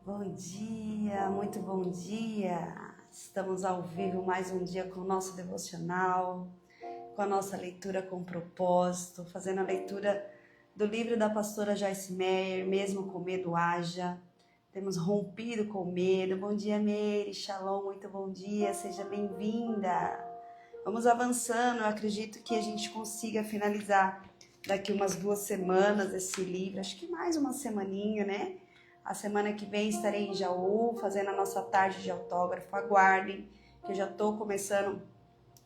Bom dia, muito bom dia. Estamos ao vivo mais um dia com o nosso devocional, com a nossa leitura com propósito, fazendo a leitura do livro da pastora Joyce Meyer, Mesmo com Medo Haja. Temos rompido com medo. Bom dia, Meire, shalom, muito bom dia, seja bem-vinda. Vamos avançando, eu acredito que a gente consiga finalizar daqui umas 2 semanas esse livro, acho que mais uma semaninha, né? A semana que vem estarei em Jaú, fazendo a nossa tarde de autógrafo. Aguardem, que eu já estou começando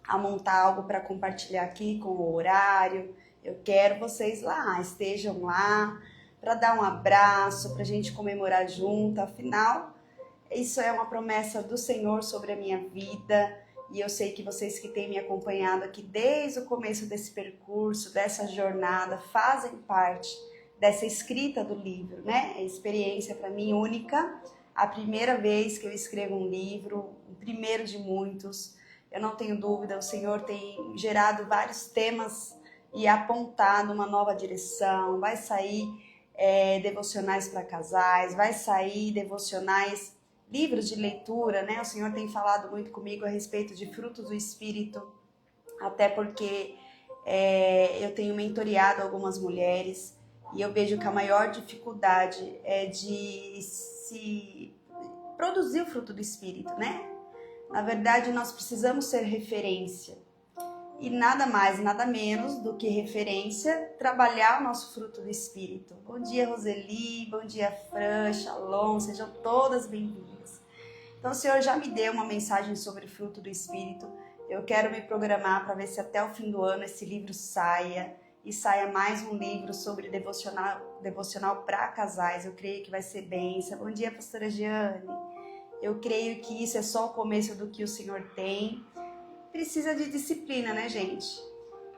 a montar algo para compartilhar aqui com o horário. Eu quero vocês lá, estejam lá, para dar um abraço, para a gente comemorar junto. Afinal, isso é uma promessa do Senhor sobre a minha vida. E eu sei que vocês que têm me acompanhado aqui desde o começo desse percurso, dessa jornada, fazem parte dessa escrita do livro, né? É experiência para mim única, a primeira vez que eu escrevo um livro, o primeiro de muitos. Eu não tenho dúvida, o Senhor tem gerado vários temas e apontado uma nova direção. Vai sair devocionais para casais, vai sair devocionais, livros de leitura, né? O Senhor tem falado muito comigo a respeito de frutos do Espírito, até porque eu tenho mentoreado algumas mulheres. E eu vejo que a maior dificuldade é de se produzir o fruto do Espírito, né? Na verdade, nós precisamos ser referência. E nada mais, nada menos do que referência, trabalhar o nosso fruto do Espírito. Bom dia, Roseli, bom dia, Fran, Shalom, sejam todas bem-vindas. Então, o Senhor já me deu uma mensagem sobre o fruto do Espírito. Eu quero me programar para ver se até o fim do ano esse livro saia. E saia mais um livro sobre devocional para casais. Eu creio que vai ser bênção. Bom dia, pastora Giane. Eu creio que isso é só o começo do que o Senhor tem. Precisa de disciplina, né, gente?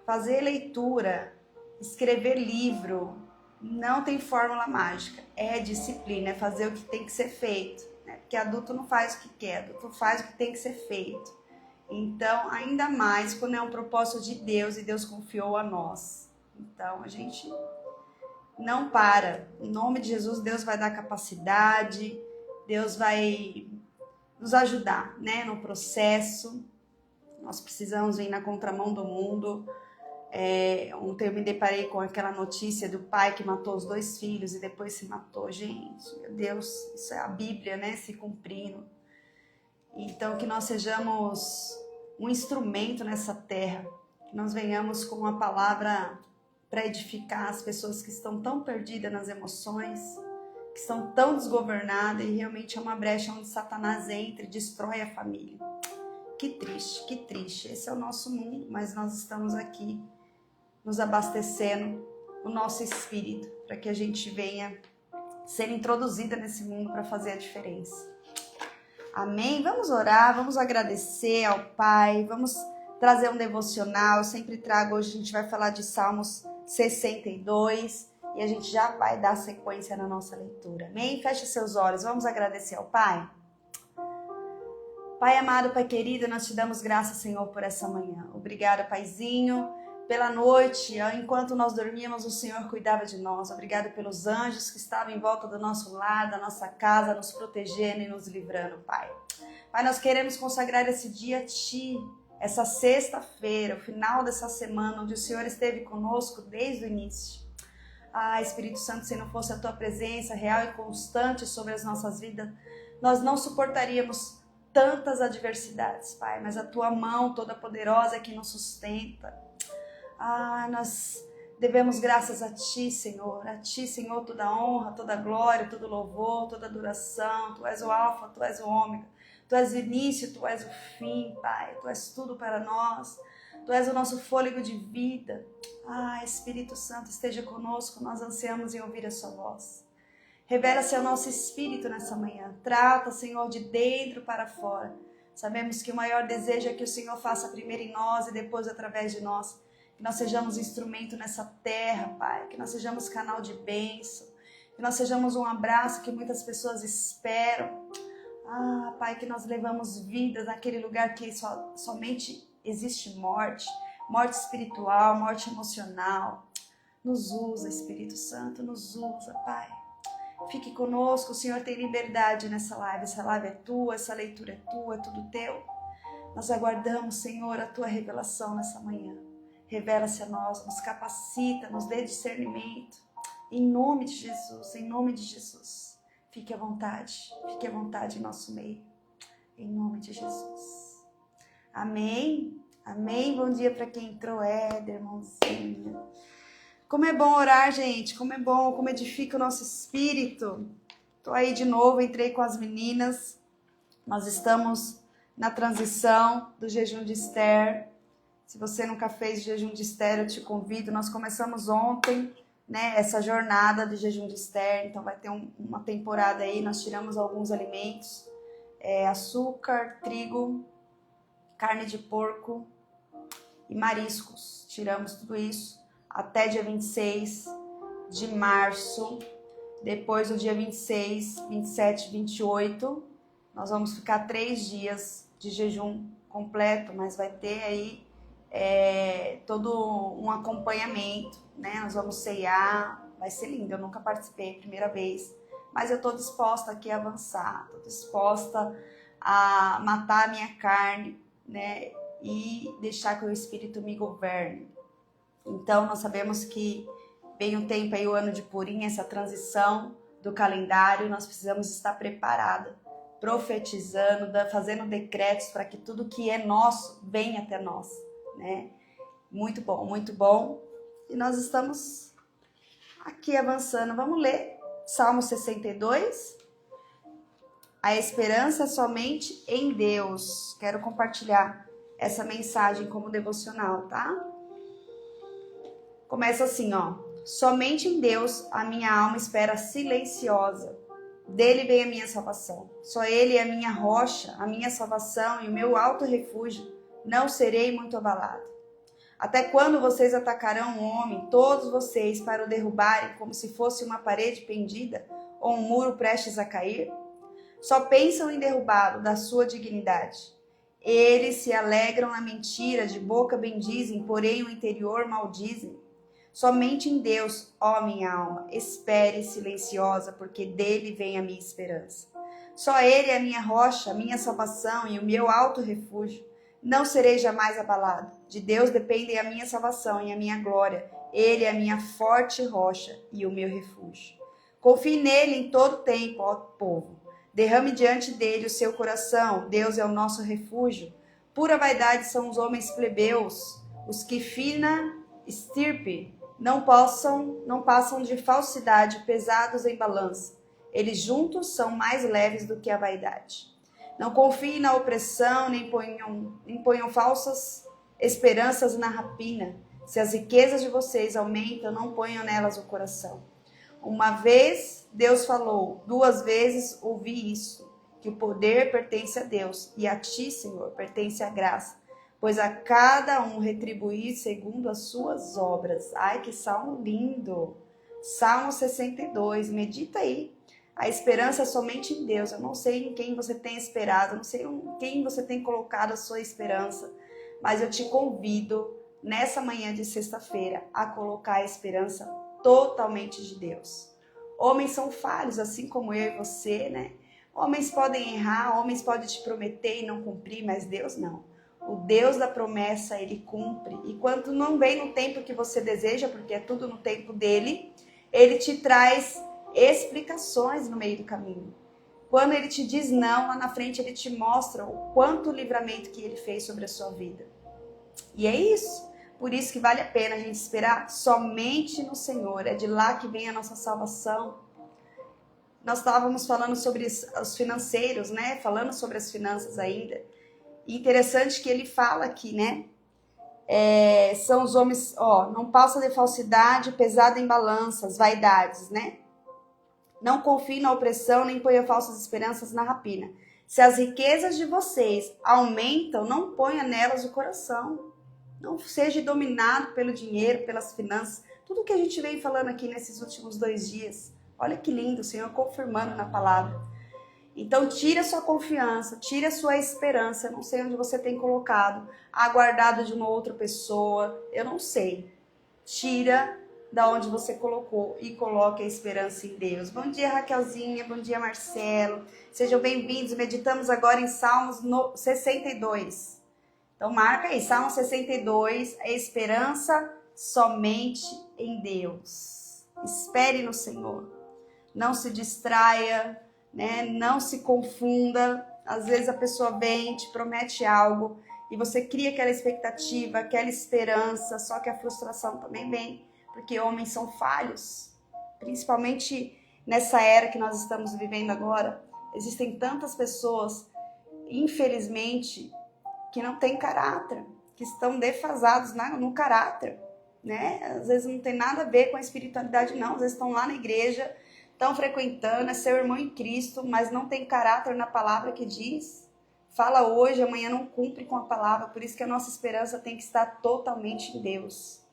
Fazer leitura, escrever livro, não tem fórmula mágica. É disciplina, é fazer o que tem que ser feito, né? Porque adulto não faz o que quer, adulto faz o que tem que ser feito. Então, ainda mais quando é um propósito de Deus e Deus confiou a nós. Então, a gente não para. Em nome de Jesus, Deus vai dar capacidade, Deus vai nos ajudar, né, no processo. Nós precisamos ir na contramão do mundo. Ontem eu me deparei com aquela notícia do pai que matou os 2 filhos e depois se matou. Gente, meu Deus, isso é a Bíblia, né, se cumprindo. Então, que nós sejamos um instrumento nessa terra, que nós venhamos com uma palavra para edificar as pessoas que estão tão perdidas nas emoções, que estão tão desgovernadas, e realmente é uma brecha onde Satanás entra e destrói a família. Que triste, que triste. Esse é o nosso mundo, mas nós estamos aqui nos abastecendo o nosso espírito para que a gente venha ser introduzida nesse mundo para fazer a diferença. Amém? Vamos orar, vamos agradecer ao Pai, vamos trazer um devocional. Eu sempre trago, hoje a gente vai falar de Salmos 62 e a gente já vai dar sequência na nossa leitura. Amém? Feche seus olhos, vamos agradecer ao Pai. Pai amado, Pai querido, nós te damos graças, Senhor, por essa manhã. Obrigada, Paizinho, pela noite, enquanto nós dormíamos, o Senhor cuidava de nós. Obrigado pelos anjos que estavam em volta do nosso lar, da nossa casa, nos protegendo e nos livrando, Pai. Pai, nós queremos consagrar esse dia a Ti, essa sexta-feira, o final dessa semana, onde o Senhor esteve conosco desde o início. Ah, Espírito Santo, se não fosse a Tua presença real e constante sobre as nossas vidas, nós não suportaríamos tantas adversidades, Pai, mas a Tua mão toda poderosa é que nos sustenta. Ah, nós devemos graças a Ti, Senhor, toda honra, toda glória, todo louvor, toda adoração. Tu és o alfa, Tu és o ômega, Tu és o início, Tu és o fim, Pai, Tu és tudo para nós, Tu és o nosso fôlego de vida. Ah, Espírito Santo, esteja conosco, nós ansiamos em ouvir a Sua voz. Revela-se ao nosso espírito nessa manhã. Trata, Senhor, de dentro para fora. Sabemos que o maior desejo é que o Senhor faça primeiro em nós e depois através de nós. Que nós sejamos instrumento nessa terra, Pai. Que nós sejamos canal de bênção. Que nós sejamos um abraço que muitas pessoas esperam. Ah, Pai, que nós levamos vidas naquele lugar que somente existe morte. Morte espiritual, morte emocional. Nos usa, Espírito Santo, nos usa, Pai. Fique conosco, o Senhor tem liberdade nessa live. Essa live é tua, essa leitura é tua, é tudo teu. Nós aguardamos, Senhor, a tua revelação nessa manhã. Revela-se a nós, nos capacita, nos dê discernimento. Em nome de Jesus, em nome de Jesus. Fique à vontade em nosso meio. Em nome de Jesus. Amém. Amém. Bom dia para quem entrou, Éder, irmãozinho. Como é bom orar, gente. Como é bom, como edifica o nosso espírito. Tô aí de novo, entrei com as meninas. Nós estamos na transição do jejum de Esther. Se você nunca fez jejum de Esther, eu te convido. Nós começamos ontem, né, essa jornada do jejum de Esther. Então vai ter uma temporada aí. Nós tiramos alguns alimentos. Açúcar, trigo, carne de porco e mariscos. Tiramos tudo isso até dia 26 de março. Depois do dia 26, 27, 28, nós vamos ficar 3 dias de jejum completo, mas vai ter aí todo um acompanhamento, né? Nós vamos ceiar, vai ser lindo. Eu nunca participei, primeira vez, mas eu estou disposta aqui a avançar, estou disposta a matar a minha carne, né? E deixar que o Espírito me governe. Então, nós sabemos que vem um tempo aí, o ano de Purim, essa transição do calendário, nós precisamos estar preparada, profetizando, fazendo decretos para que tudo que é nosso venha até nós, né? Muito bom, muito bom. E nós estamos aqui avançando. Vamos ler Salmo 62. A esperança é somente em Deus. Quero compartilhar essa mensagem como devocional, tá? Começa assim, ó. Somente em Deus a minha alma espera silenciosa. Dele vem a minha salvação. Só Ele é a minha rocha, a minha salvação e o meu alto refúgio. Não serei muito abalado. Até quando vocês atacarão o homem, todos vocês, para o derrubarem como se fosse uma parede pendida ou um muro prestes a cair? Só pensam em derrubá-lo da sua dignidade. Eles se alegram na mentira, de boca bendizem, porém o interior maldizem. Somente em Deus, ó minha alma, espere silenciosa, porque dele vem a minha esperança. Só Ele é a minha rocha, a minha salvação e o meu alto refúgio. Não serei jamais abalado. De Deus dependem a minha salvação e a minha glória. Ele é a minha forte rocha e o meu refúgio. Confie nele em todo tempo, ó povo. Derrame diante dele o seu coração. Deus é o nosso refúgio. Pura vaidade são os homens plebeus, os que fina estirpe não passam de falsidade, pesados em balança. Eles juntos são mais leves do que a vaidade. Não confiem na opressão, nem ponham falsas esperanças na rapina. Se as riquezas de vocês aumentam, não ponham nelas o coração. Uma vez Deus falou, 2 vezes ouvi isso, que o poder pertence a Deus, e a ti, Senhor, pertence a graça, pois a cada um retribuir segundo as suas obras. Ai, que salmo lindo! Salmo 62, medita aí. A esperança é somente em Deus. Eu não sei em quem você tem esperado, eu não sei em quem você tem colocado a sua esperança, mas eu te convido, nessa manhã de sexta-feira, a colocar a esperança totalmente de Deus. Homens são falhos, assim como eu e você, né? Homens podem errar, homens podem te prometer e não cumprir, mas Deus não. O Deus da promessa, Ele cumpre. E quando não vem no tempo que você deseja, porque é tudo no tempo dEle, Ele te traz explicações no meio do caminho. Quando Ele te diz não, lá na frente Ele te mostra o quanto livramento que Ele fez sobre a sua vida. E é isso. Por isso que vale a pena a gente esperar somente no Senhor. É de lá que vem a nossa salvação. Nós estávamos falando sobre os financeiros, né? Falando sobre as finanças ainda. E interessante que ele fala aqui, né? São os homens, não passa de falsidade, pesada em balanças, vaidades, né? Não confie na opressão, nem ponha falsas esperanças na rapina. Se as riquezas de vocês aumentam, não ponha nelas o coração. Não seja dominado pelo dinheiro, pelas finanças. Tudo que a gente vem falando aqui nesses últimos 2 dias. Olha que lindo, o Senhor confirmando na palavra. Então, tire a sua confiança, tire a sua esperança. Eu não sei onde você tem colocado, aguardado de uma outra pessoa. Eu não sei. Tira, da onde você colocou e coloque a esperança em Deus. Bom dia, Raquelzinha, bom dia, Marcelo. Sejam bem-vindos. Meditamos agora em Salmos 62. Então marca aí, Salmo 62, a esperança somente em Deus. Espere no Senhor. Não se distraia, né? Não se confunda. Às vezes a pessoa vem, te promete algo e você cria aquela expectativa, aquela esperança, só que a frustração também vem, porque homens são falhos. Principalmente nessa era que nós estamos vivendo agora, existem tantas pessoas, infelizmente, que não têm caráter, que estão defasados no caráter, né? Às vezes não tem nada a ver com a espiritualidade, não. Às vezes estão lá na igreja, estão frequentando, é seu irmão em Cristo, mas não tem caráter na palavra que diz. Fala hoje, amanhã não cumpre com a palavra, por isso que a nossa esperança tem que estar totalmente em Deus.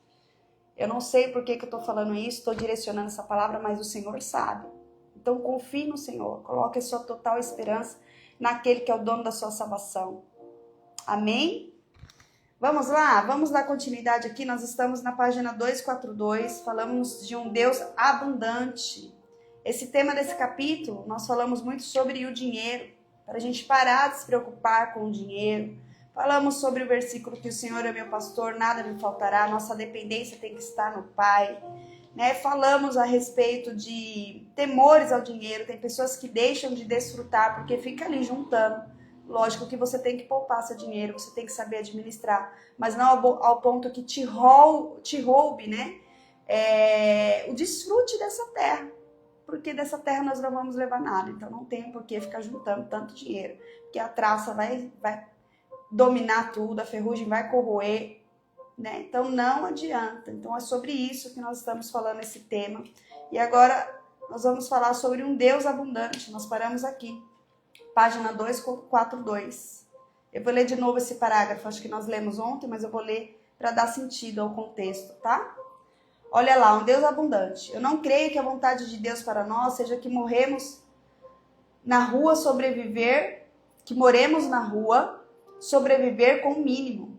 Eu não sei por que eu estou falando isso, estou direcionando essa palavra, mas o Senhor sabe. Então confie no Senhor, coloque a sua total esperança naquele que é o dono da sua salvação. Amém? Vamos lá, vamos dar continuidade aqui. Nós estamos na página 242, falamos de um Deus abundante. Esse tema desse capítulo, nós falamos muito sobre o dinheiro, para a gente parar de se preocupar com o dinheiro. Falamos sobre o versículo que o Senhor é meu pastor, nada me faltará, nossa dependência tem que estar no Pai. Né? Falamos a respeito de temores ao dinheiro, tem pessoas que deixam de desfrutar porque fica ali juntando. Lógico que você tem que poupar seu dinheiro, você tem que saber administrar, mas não ao ponto que te roube, né? O desfrute dessa terra, porque dessa terra nós não vamos levar nada, então não tem por que ficar juntando tanto dinheiro, porque a traça vai dominar tudo, a ferrugem vai corroer, né? Então não adianta. Então é sobre isso que nós estamos falando esse tema. E agora nós vamos falar sobre um Deus abundante. Nós paramos aqui. Página 242. Eu vou ler de novo esse parágrafo, acho que nós lemos ontem, mas eu vou ler para dar sentido ao contexto, tá? Olha lá, um Deus abundante. Eu não creio que a vontade de Deus para nós seja que morremos na rua, moremos na rua, sobreviver com o mínimo.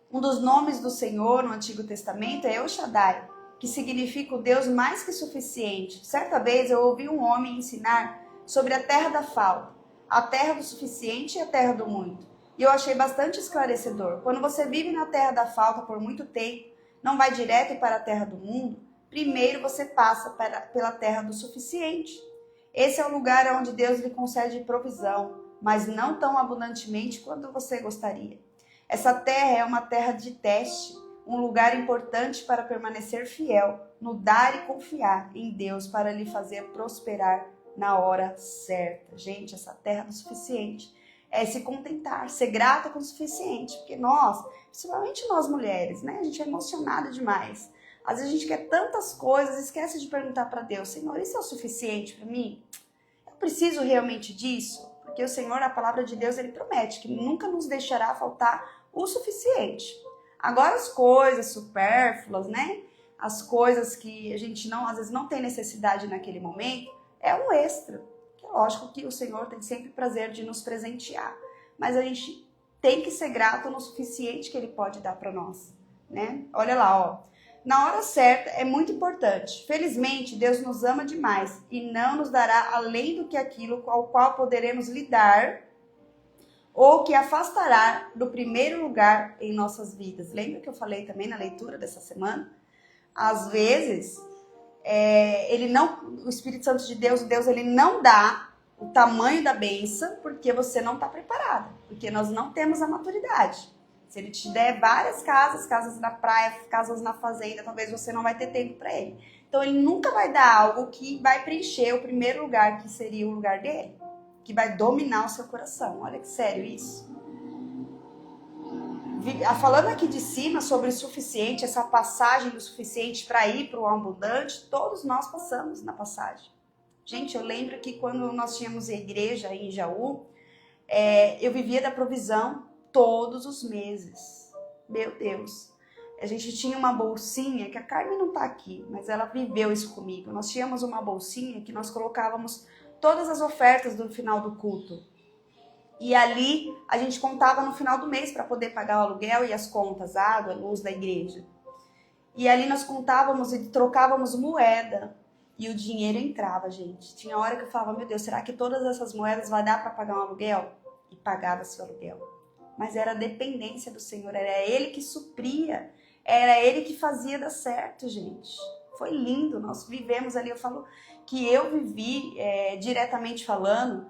Um dos nomes do Senhor no Antigo Testamento é El Shaddai, que significa o Deus mais que suficiente. Certa vez eu ouvi um homem ensinar sobre a terra da falta, a terra do suficiente e a terra do muito. E eu achei bastante esclarecedor. Quando você vive na terra da falta por muito tempo, não vai direto para a terra do mundo, primeiro você passa pela terra do suficiente. Esse é o lugar onde Deus lhe concede provisão, mas não tão abundantemente quanto você gostaria. Essa terra é uma terra de teste, um lugar importante para permanecer fiel, no dar e confiar em Deus para lhe fazer prosperar na hora certa. Gente, essa terra do suficiente é se contentar, ser grata com o suficiente, porque nós, principalmente nós mulheres, né, a gente é emocionada demais. Às vezes a gente quer tantas coisas, esquece de perguntar para Deus: Senhor, isso é o suficiente para mim? Eu preciso realmente disso? Porque o Senhor, a palavra de Deus, ele promete que nunca nos deixará faltar o suficiente. Agora as coisas supérfluas, né, as coisas que a gente às vezes não tem necessidade naquele momento, é um extra. É lógico que o Senhor tem sempre prazer de nos presentear, mas a gente tem que ser grato no suficiente que Ele pode dar para nós, né? Olha lá, ó. Na hora certa é muito importante. Felizmente, Deus nos ama demais e não nos dará além do que aquilo ao qual poderemos lidar ou que afastará do primeiro lugar em nossas vidas. Lembra que eu falei também na leitura dessa semana? Às vezes, o Espírito Santo de Deus, ele não dá o tamanho da bênção porque você não está preparado, porque nós não temos a maturidade. Se ele te der várias casas na praia, casas na fazenda, talvez você não vai ter tempo para ele. Então ele nunca vai dar algo que vai preencher o primeiro lugar, que seria o lugar dele, que vai dominar o seu coração. Olha que sério isso. Falando aqui de cima sobre o suficiente, essa passagem do suficiente para ir para o abundante, todos nós passamos na passagem. Gente, eu lembro que quando nós tínhamos a igreja em Jaú, eu vivia da provisão todos os meses. Meu Deus. A gente tinha uma bolsinha, que a Carmen não tá aqui, mas ela viveu isso comigo. Nós tínhamos uma bolsinha que nós colocávamos todas as ofertas do final do culto. E ali a gente contava no final do mês para poder pagar o aluguel e as contas, água, luz da igreja. E ali nós contávamos e trocávamos moeda. E o dinheiro entrava, gente. Tinha hora que eu falava, meu Deus, será que todas essas moedas vai dar para pagar um aluguel? E pagava-se o aluguel. Mas era a dependência do Senhor, era Ele que supria, era Ele que fazia dar certo, gente. Foi lindo, nós vivemos ali, eu falo que eu vivi, diretamente falando,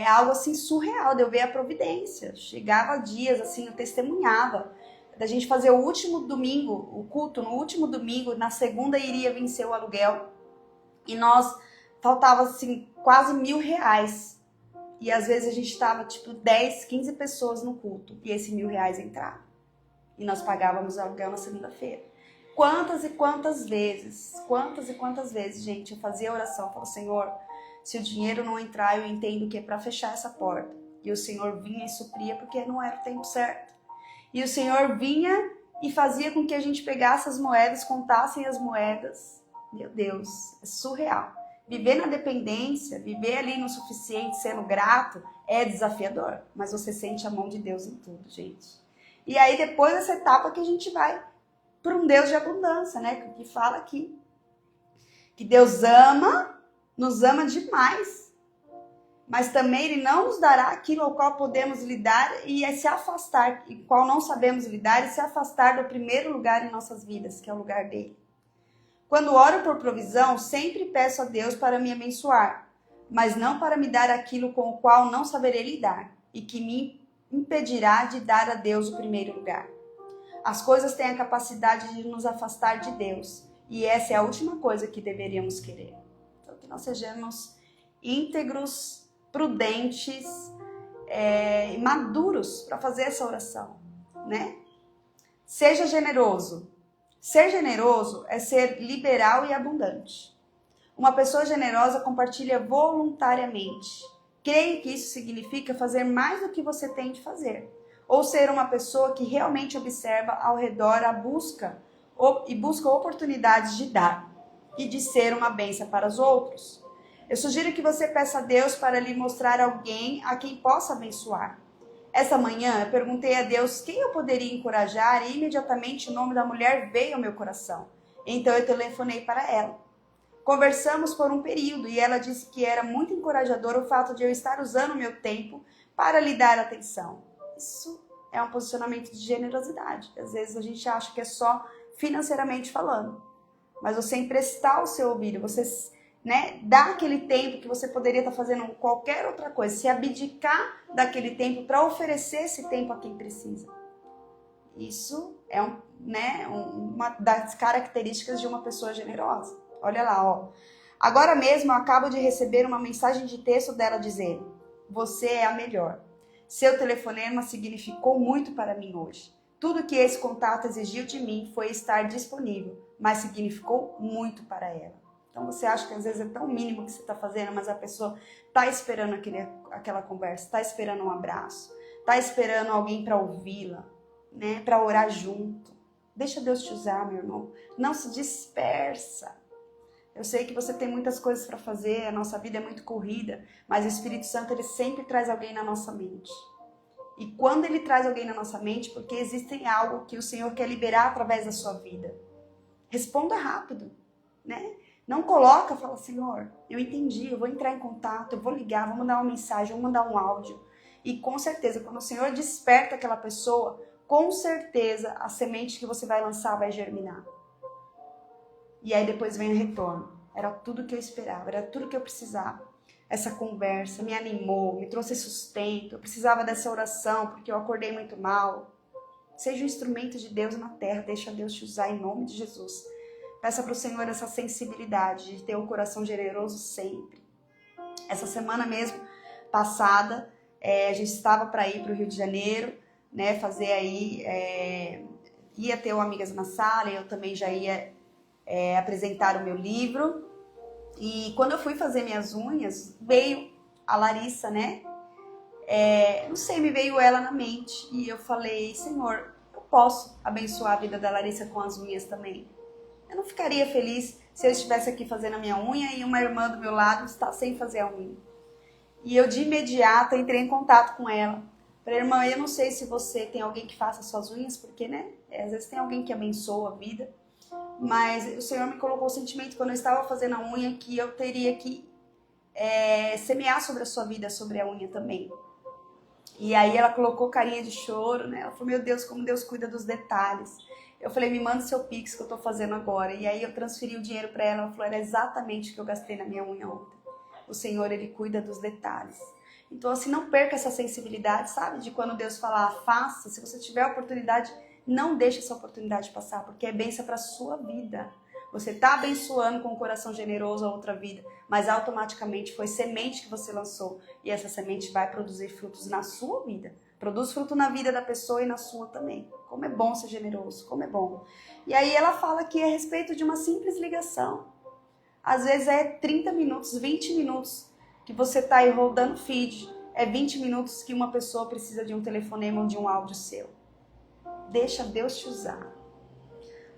algo assim surreal, de eu ver a providência. Chegava dias, assim, eu testemunhava, da gente fazer o último domingo, o culto no último domingo, na segunda iria vencer o aluguel, e nós, faltava assim, quase R$1.000, e às vezes a gente estava tipo 10, 15 pessoas no culto, e esse R$1.000 entrava, e nós pagávamos o aluguel na segunda-feira. Quantas e quantas vezes, gente, eu fazia oração, eu falava, Senhor, se o dinheiro não entrar, eu entendo que é para fechar essa porta, e o Senhor vinha e supria, porque não era o tempo certo. E o Senhor vinha e fazia com que a gente pegasse as moedas, contassem as moedas. Meu Deus, é surreal. Viver na dependência, viver ali no suficiente, sendo grato, é desafiador. Mas você sente a mão de Deus em tudo, gente. E aí depois dessa etapa que a gente vai para um Deus de abundância, né? Que fala aqui. Que Deus nos ama demais. Mas também Ele não nos dará aquilo ao qual podemos lidar e se afastar, e qual não sabemos lidar e se afastar do primeiro lugar em nossas vidas, que é o lugar dele. Quando oro por provisão, sempre peço a Deus para me abençoar, mas não para me dar aquilo com o qual não saberei lidar e que me impedirá de dar a Deus o primeiro lugar. As coisas têm a capacidade de nos afastar de Deus e essa é a última coisa que deveríamos querer. Então, que nós sejamos íntegros, prudentes e maduros para fazer essa oração, né? Seja generoso. Ser generoso é ser liberal e abundante. Uma pessoa generosa compartilha voluntariamente. Creio que isso significa fazer mais do que você tem de fazer. Ou ser uma pessoa que realmente observa ao redor busca oportunidades de dar e de ser uma bênção para os outros. Eu sugiro que você peça a Deus para lhe mostrar alguém a quem possa abençoar. Essa manhã eu perguntei a Deus quem eu poderia encorajar e imediatamente o nome da mulher veio ao meu coração. Então eu telefonei para ela. Conversamos por um período e ela disse que era muito encorajador o fato de eu estar usando o meu tempo para lhe dar atenção. Isso é um posicionamento de generosidade. Às vezes a gente acha que é só financeiramente falando. Mas você emprestar o seu ouvido, você dar aquele tempo que você poderia estar fazendo qualquer outra coisa, se abdicar daquele tempo para oferecer esse tempo a quem precisa. Isso é uma das características de uma pessoa generosa. Olha lá, ó. Agora mesmo eu acabo de receber uma mensagem de texto dela dizendo: você é a melhor. Seu telefonema significou muito para mim hoje. Tudo que esse contato exigiu de mim foi estar disponível, mas significou muito para ela. Então você acha que às vezes é tão mínimo que você está fazendo, mas a pessoa está esperando aquela conversa, está esperando um abraço, está esperando alguém para ouvi-la, né? Para orar junto. Deixa Deus te usar, meu irmão. Não se dispersa. Eu sei que você tem muitas coisas para fazer, a nossa vida é muito corrida, mas o Espírito Santo ele sempre traz alguém na nossa mente. E quando ele traz alguém na nossa mente, porque existe algo que o Senhor quer liberar através da sua vida. Responda rápido, né? Não coloca, fala, Senhor, eu entendi, eu vou entrar em contato, eu vou ligar, vou mandar uma mensagem, vou mandar um áudio. E com certeza, quando o Senhor desperta aquela pessoa, com certeza a semente que você vai lançar vai germinar. E aí depois vem o retorno. Era tudo que eu esperava, era tudo que eu precisava. Essa conversa me animou, me trouxe sustento. Eu precisava dessa oração porque eu acordei muito mal. Seja um instrumento de Deus na terra, deixa Deus te usar em nome de Jesus. Peça para o Senhor essa sensibilidade de ter um coração generoso sempre. Essa semana mesmo passada, a gente estava para ir para o Rio de Janeiro, né, fazer aí, ia ter o Amigas na Sala, eu também já ia apresentar o meu livro. E quando eu fui fazer minhas unhas, veio a Larissa, né? Não sei, me veio ela na mente. E eu falei, Senhor, eu posso abençoar a vida da Larissa com as unhas também. Eu não ficaria feliz se eu estivesse aqui fazendo a minha unha e uma irmã do meu lado está sem fazer a unha. E eu de imediato entrei em contato com ela. Falei, irmã, eu não sei se você tem alguém que faça suas unhas, porque, né? Às vezes tem alguém que abençoa a vida. mas o Senhor me colocou o sentimento quando eu estava fazendo a unha que eu teria que semear sobre a sua vida, sobre a unha também. E aí ela colocou carinha de choro, né? Ela falou, meu Deus, como Deus cuida dos detalhes. Eu falei, me manda o seu Pix que eu tô fazendo agora. E aí eu transferi o dinheiro para ela, ela falou, era exatamente o que eu gastei na minha unha ontem. O Senhor, Ele cuida dos detalhes. Então, assim, não perca essa sensibilidade, sabe? De quando Deus falar, faça, se você tiver a oportunidade, não deixe essa oportunidade passar, porque é bênção para a sua vida. Você está abençoando com um coração generoso a outra vida, mas automaticamente foi semente que você lançou e essa semente vai produzir frutos na sua vida. Produz fruto na vida da pessoa e na sua também. Como é bom ser generoso, como é bom. E aí ela fala que é a respeito de uma simples ligação. Às vezes é 30 minutos, 20 minutos que você está aí rodando feed. É 20 minutos que uma pessoa precisa de um telefonema ou de um áudio seu. Deixa Deus te usar.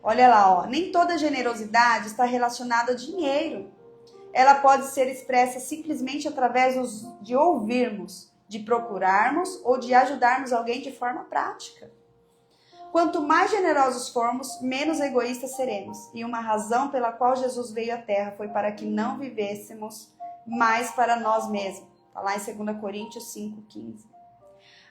Olha lá, ó, nem toda generosidade está relacionada a dinheiro. Ela pode ser expressa simplesmente através de ouvirmos, de procurarmos ou de ajudarmos alguém de forma prática. Quanto mais generosos formos, menos egoístas seremos. E uma razão pela qual Jesus veio à Terra foi para que não vivêssemos mais para nós mesmos. Está lá em 2 Coríntios 5,15.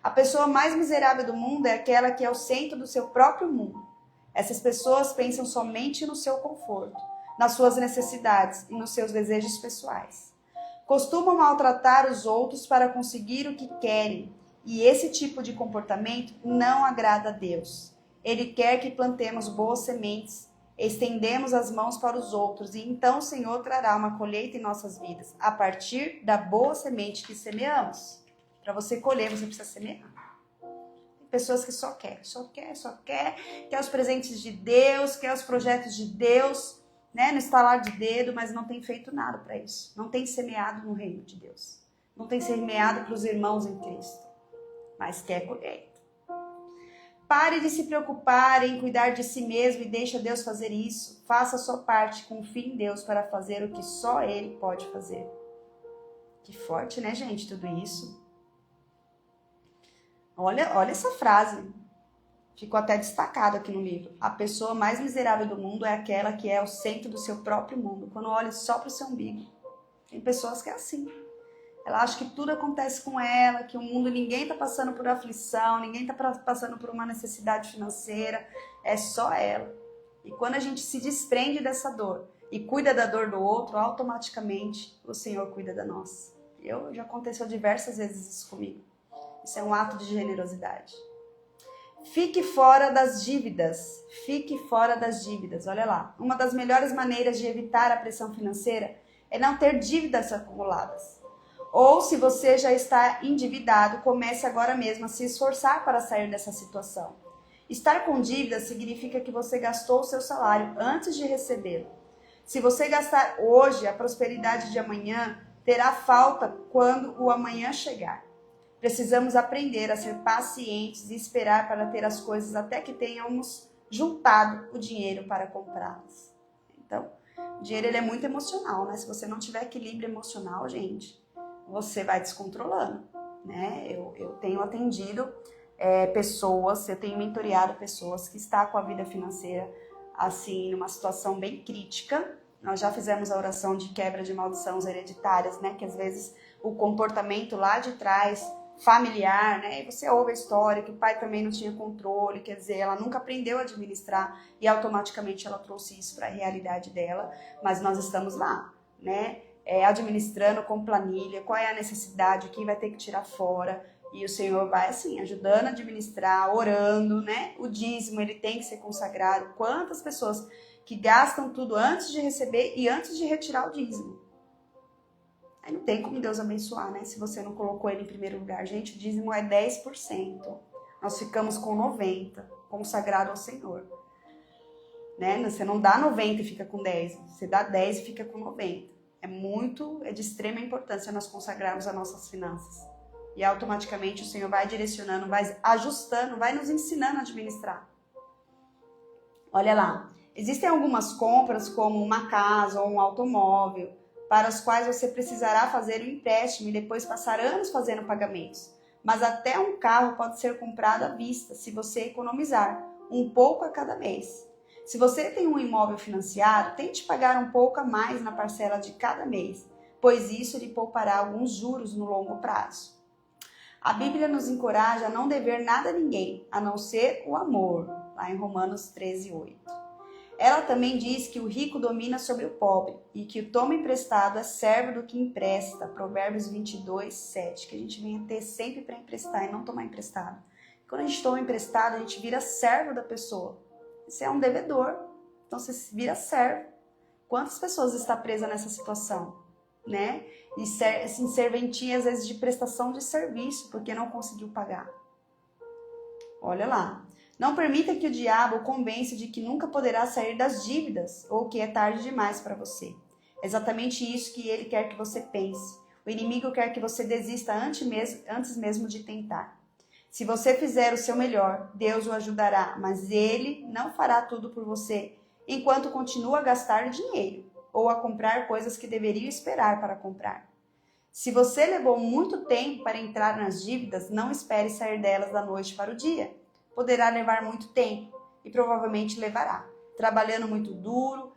A pessoa mais miserável do mundo é aquela que é o centro do seu próprio mundo. Essas pessoas pensam somente no seu conforto, nas suas necessidades e nos seus desejos pessoais. Costumam maltratar os outros para conseguir o que querem, e esse tipo de comportamento não agrada a Deus. Ele quer que plantemos boas sementes, estendemos as mãos para os outros, e então o Senhor trará uma colheita em nossas vidas, a partir da boa semente que semeamos. Para você colher, você precisa semear. Pessoas que só quer os presentes de Deus, quer os projetos de Deus, né, no estalar de dedo, mas não tem feito nada para isso. Não tem semeado no reino de Deus. Não tem semeado para os irmãos em Cristo, mas quer colheita. Pare de se preocupar em cuidar de si mesmo e deixa Deus fazer isso. Faça a sua parte, confie em Deus para fazer o que só Ele pode fazer. Que forte, né, gente, tudo isso. Olha essa frase, ficou até destacado aqui no livro. A pessoa mais miserável do mundo é aquela que é o centro do seu próprio mundo, quando olha só para o seu umbigo. Tem pessoas que é assim. Ela acha que tudo acontece com ela, que o mundo, ninguém está passando por aflição, ninguém está passando por uma necessidade financeira, é só ela. E quando a gente se desprende dessa dor e cuida da dor do outro, automaticamente o Senhor cuida da nossa. Já aconteceu diversas vezes isso comigo. Isso é um ato de generosidade. Fique fora das dívidas. Fique fora das dívidas. Olha lá. Uma das melhores maneiras de evitar a pressão financeira é não ter dívidas acumuladas. Ou, se você já está endividado, comece agora mesmo a se esforçar para sair dessa situação. Estar com dívidas significa que você gastou o seu salário antes de recebê-lo. Se você gastar hoje, a prosperidade de amanhã terá falta quando o amanhã chegar. Precisamos aprender a ser pacientes e esperar para ter as coisas até que tenhamos juntado o dinheiro para comprá-las. Então, o dinheiro ele é muito emocional, né? Se você não tiver equilíbrio emocional, gente, você vai descontrolando, né? Eu tenho atendido pessoas, eu tenho mentoreado pessoas que estão com a vida financeira assim, numa situação bem crítica. Nós já fizemos a oração de quebra de maldições hereditárias, né? Que às vezes o comportamento lá de trás familiar, né? E você ouve a história que o pai também não tinha controle, quer dizer, ela nunca aprendeu a administrar e automaticamente ela trouxe isso para a realidade dela, mas nós estamos lá, né? Administrando com planilha, qual é a necessidade, quem vai ter que tirar fora, e o Senhor vai assim, ajudando a administrar, orando, né? O dízimo, ele tem que ser consagrado. Quantas pessoas que gastam tudo antes de receber e antes de retirar o dízimo? Aí não tem como Deus abençoar, né? Se você não colocou ele em primeiro lugar. Gente, o dízimo é 10%. Nós ficamos com 90%, consagrado ao Senhor. Né? Você não dá 90 e fica com 10. Você dá 10 e fica com 90. É de extrema importância nós consagrarmos as nossas finanças. E automaticamente o Senhor vai direcionando, vai ajustando, vai nos ensinando a administrar. Olha lá. Existem algumas compras, como uma casa ou um automóvel, para as quais você precisará fazer um empréstimo e depois passar anos fazendo pagamentos. Mas até um carro pode ser comprado à vista, se você economizar um pouco a cada mês. Se você tem um imóvel financiado, tente pagar um pouco a mais na parcela de cada mês, pois isso lhe poupará alguns juros no longo prazo. A Bíblia nos encoraja a não dever nada a ninguém, a não ser o amor, lá em Romanos 13:8. Ela também diz que o rico domina sobre o pobre e que o toma emprestado é servo do que empresta, Provérbios 22:7, que a gente venha ter sempre para emprestar e não tomar emprestado. Quando a gente toma emprestado, a gente vira servo da pessoa. Você é um devedor, então você vira servo. Quantas pessoas estão presas nessa situação, né? E assim, serventia, às vezes, de prestação de serviço, porque não conseguiu pagar. Olha lá. Não permita que o diabo o convença de que nunca poderá sair das dívidas ou que é tarde demais para você. É exatamente isso que ele quer que você pense. O inimigo quer que você desista antes mesmo de tentar. Se você fizer o seu melhor, Deus o ajudará, mas ele não fará tudo por você enquanto continua a gastar dinheiro ou a comprar coisas que deveriam esperar para comprar. Se você levou muito tempo para entrar nas dívidas, não espere sair delas da noite para o dia. Poderá levar muito tempo e provavelmente levará, trabalhando muito duro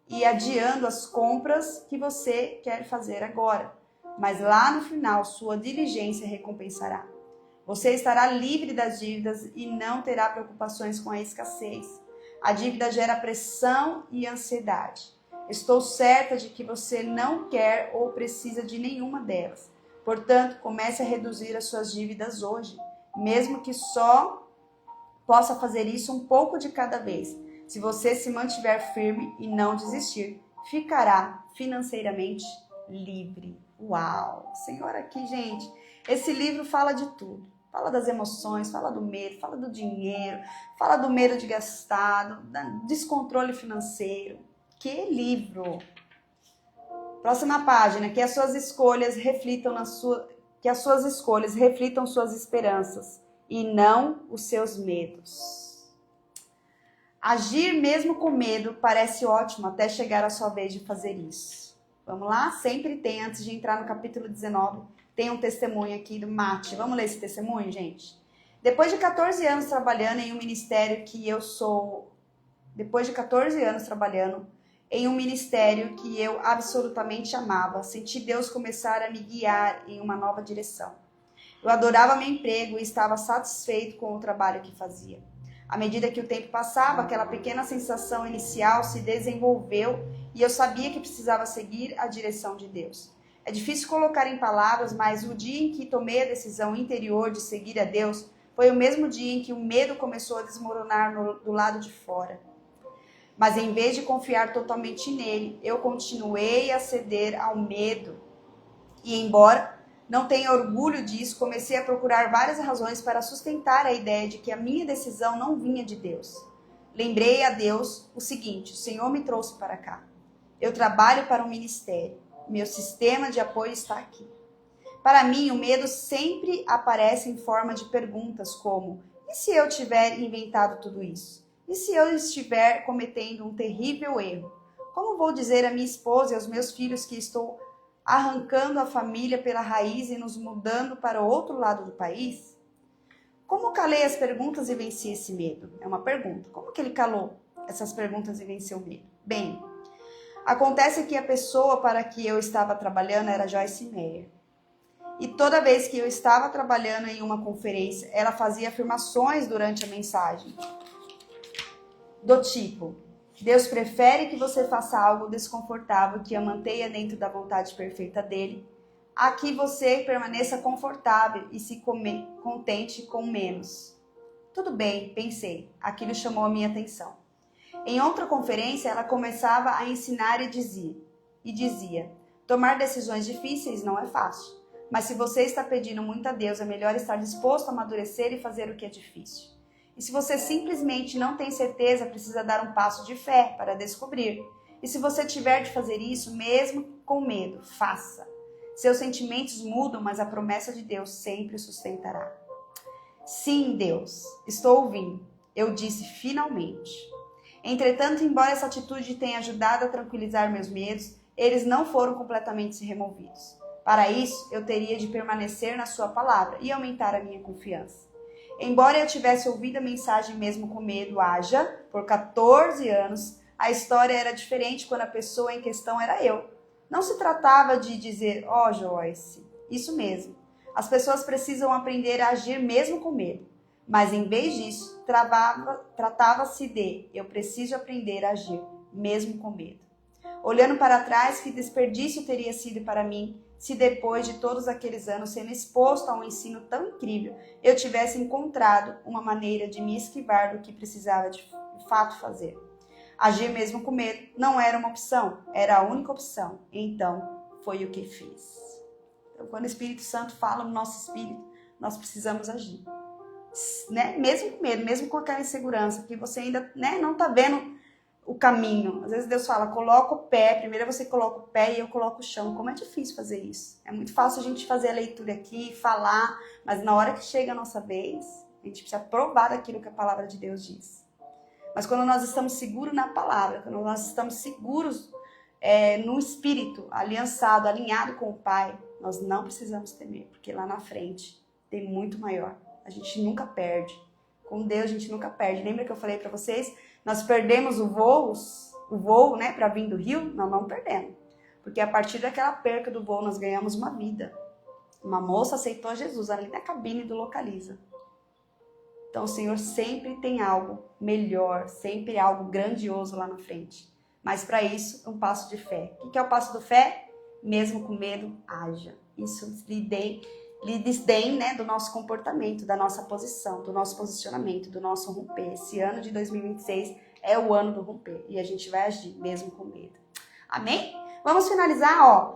e adiando as compras que você quer fazer agora. Mas lá no final, sua diligência recompensará. Você estará livre das dívidas e não terá preocupações com a escassez. A dívida gera pressão e ansiedade. Estou certa de que você não quer ou precisa de nenhuma delas. Portanto, comece a reduzir as suas dívidas hoje, mesmo que só possa fazer isso um pouco de cada vez. Se você se mantiver firme e não desistir, ficará financeiramente livre. Uau! Senhor, aqui, gente, esse livro fala de tudo. Fala das emoções, fala do medo, fala do dinheiro, fala do medo de gastar, do descontrole financeiro. Que livro! Próxima página, que as suas escolhas reflitam suas esperanças e não os seus medos. Agir mesmo com medo parece ótimo até chegar a sua vez de fazer isso. Vamos lá? Sempre tem, antes de entrar no capítulo 19, tem um testemunho aqui do Mate. Vamos ler esse testemunho, gente? Depois de 14 anos trabalhando em um ministério que eu absolutamente amava, senti Deus começar a me guiar em uma nova direção. Eu adorava meu emprego e estava satisfeito com o trabalho que fazia. À medida que o tempo passava, aquela pequena sensação inicial se desenvolveu e eu sabia que precisava seguir a direção de Deus. É difícil colocar em palavras, mas o dia em que tomei a decisão interior de seguir a Deus foi o mesmo dia em que o medo começou a desmoronar do lado de fora. Mas em vez de confiar totalmente nele, eu continuei a ceder ao medo. E embora não tenha orgulho disso, comecei a procurar várias razões para sustentar a ideia de que a minha decisão não vinha de Deus. Lembrei a Deus o seguinte: o Senhor me trouxe para cá. Eu trabalho para um ministério. Meu sistema de apoio está aqui. Para mim, o medo sempre aparece em forma de perguntas como: e se eu tiver inventado tudo isso? E se eu estiver cometendo um terrível erro? Como vou dizer à minha esposa e aos meus filhos que estou arrancando a família pela raiz e nos mudando para o outro lado do país? Como calei as perguntas e venci esse medo? É uma pergunta. Como que ele calou essas perguntas e venceu o medo? Bem, acontece que a pessoa para que eu estava trabalhando era Joyce Meyer. E toda vez que eu estava trabalhando em uma conferência, ela fazia afirmações durante a mensagem. Do tipo: Deus prefere que você faça algo desconfortável que a mantenha dentro da vontade perfeita dele, a que você permaneça confortável e se contente com menos. Tudo bem, pensei. Aquilo chamou a minha atenção. Em outra conferência, ela começava a ensinar e dizia: tomar decisões difíceis não é fácil, mas se você está pedindo muito a Deus, é melhor estar disposto a amadurecer e fazer o que é difícil. E se você simplesmente não tem certeza, precisa dar um passo de fé para descobrir. E se você tiver de fazer isso, mesmo com medo, faça. Seus sentimentos mudam, mas a promessa de Deus sempre o sustentará. Sim, Deus, estou ouvindo. Eu disse finalmente. Entretanto, embora essa atitude tenha ajudado a tranquilizar meus medos, eles não foram completamente removidos. Para isso, eu teria de permanecer na sua palavra e aumentar a minha confiança. Embora eu tivesse ouvido a mensagem mesmo com medo, haja, por 14 anos, a história era diferente quando a pessoa em questão era eu. Não se tratava de dizer, Joyce, isso mesmo. As pessoas precisam aprender a agir mesmo com medo. Mas em vez disso, tratava-se de, eu preciso aprender a agir mesmo com medo. Olhando para trás, que desperdício teria sido para mim se depois de todos aqueles anos sendo exposto a um ensino tão incrível, eu tivesse encontrado uma maneira de me esquivar do que precisava de fato fazer. Agir mesmo com medo não era uma opção, era a única opção. Então, foi o que fiz. Então, quando o Espírito Santo fala no nosso espírito, nós precisamos agir. Né? Mesmo com medo, mesmo com aquela insegurança, que você ainda não está vendo o caminho. Às vezes Deus fala, coloca o pé, primeiro você coloca o pé e eu coloco o chão. Como é difícil fazer isso. É muito fácil a gente fazer a leitura aqui, falar, mas na hora que chega a nossa vez, a gente precisa provar daquilo que a palavra de Deus diz. Mas quando nós estamos seguros na palavra, quando nós estamos seguros no Espírito, aliançado, alinhado com o Pai, nós não precisamos temer, porque lá na frente tem muito maior. A gente nunca perde. Com Deus a gente nunca perde. Lembra que eu falei para vocês? Nós perdemos o voo, né, para vir do rio? Não perdemos. Porque a partir daquela perca do voo, nós ganhamos uma vida. Uma moça aceitou Jesus ali na cabine do Localiza. Então o Senhor sempre tem algo melhor, sempre algo grandioso lá na frente. Mas para isso, um passo de fé. O que é o passo de fé? Mesmo com medo, haja. Isso lhe desdém, né, do nosso comportamento, da nossa posição, do nosso posicionamento, do nosso romper. Esse ano de 2026 é o ano do romper e a gente vai agir mesmo com medo. Amém? Vamos finalizar,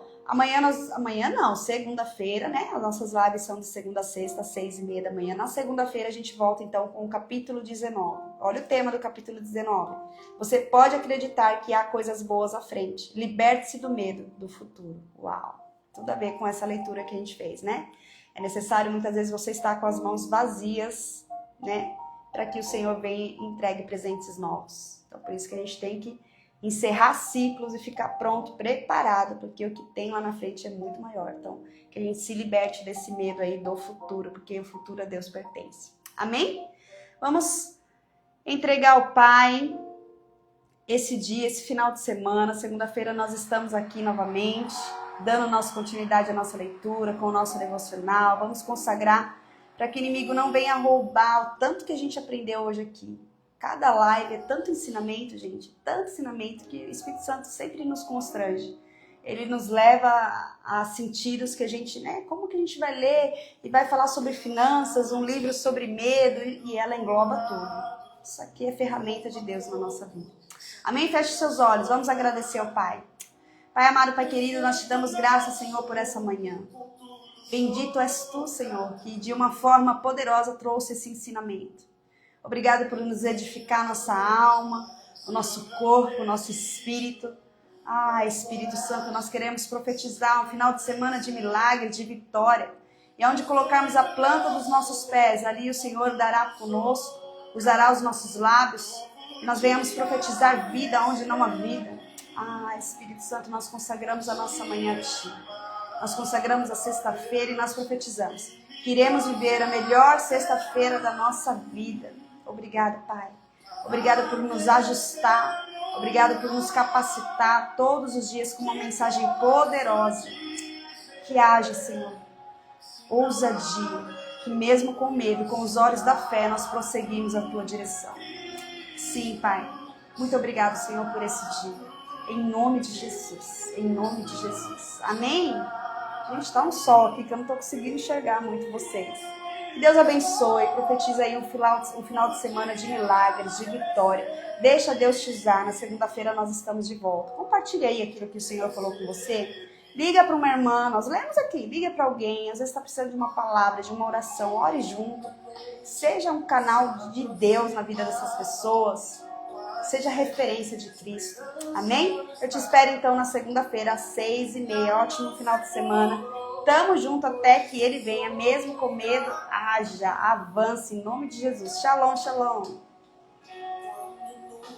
segunda-feira, né? As nossas lives são de segunda a sexta, 6h30 da manhã. Na segunda-feira a gente volta então com o capítulo 19. Olha o tema do capítulo 19. Você pode acreditar que há coisas boas à frente. Liberte-se do medo do futuro. Uau! Tudo a ver com essa leitura que a gente fez, né? É necessário muitas vezes você estar com as mãos vazias, né? Para que o Senhor venha e entregue presentes novos. Então, por isso que a gente tem que encerrar ciclos e ficar pronto, preparado, porque o que tem lá na frente é muito maior. Então, que a gente se liberte desse medo aí do futuro, porque o futuro a Deus pertence. Amém? Vamos entregar ao Pai esse dia, esse final de semana. Segunda-feira nós estamos aqui novamente, dando nossa continuidade à nossa leitura, com o nosso devocional. Vamos consagrar para que o inimigo não venha roubar o tanto que a gente aprendeu hoje aqui. Cada live é tanto ensinamento, gente, tanto ensinamento que o Espírito Santo sempre nos constrange. Ele nos leva a sentidos que a gente, né, como que a gente vai ler e vai falar sobre finanças, um livro sobre medo e ela engloba tudo. Isso aqui é ferramenta de Deus na nossa vida. Amém? Feche seus olhos, vamos agradecer ao Pai. Pai amado, Pai querido, nós te damos graças, Senhor, por essa manhã. Bendito és tu, Senhor, que de uma forma poderosa trouxe esse ensinamento. Obrigado por nos edificar nossa alma, o nosso corpo, o nosso espírito. Espírito Santo, nós queremos profetizar um final de semana de milagre, de vitória. E onde colocarmos a planta dos nossos pés, ali o Senhor dará conosco, usará os nossos lábios. E nós venhamos profetizar vida onde não há vida. Espírito Santo, nós consagramos a nossa manhã a Ti. Nós consagramos a sexta-feira e nós profetizamos que iremos viver a melhor sexta-feira da nossa vida. Obrigado, Pai. Obrigado por nos ajustar. Obrigado por nos capacitar todos os dias com uma mensagem poderosa. Que haja, Senhor, ousadia, que mesmo com medo, com os olhos da fé, nós prosseguimos a Tua direção. Sim, Pai. Muito obrigado, Senhor, por esse dia. Em nome de Jesus. Em nome de Jesus. Amém? Gente, está um sol aqui que eu não estou conseguindo enxergar muito vocês. Que Deus abençoe. Profetiza aí um final de semana de milagres, de vitória. Deixa Deus te usar. Na segunda-feira nós estamos de volta. Compartilha aí aquilo que o Senhor falou com você. Liga para uma irmã. Nós lemos aqui. Liga para alguém. Às vezes está precisando de uma palavra, de uma oração. Ore junto. Seja um canal de Deus na vida dessas pessoas. Seja referência de Cristo. Amém? Eu te espero então na segunda-feira às 6h30. Ótimo final de semana. Tamo junto até que Ele venha. Mesmo com medo, haja, avance em nome de Jesus. Shalom, shalom.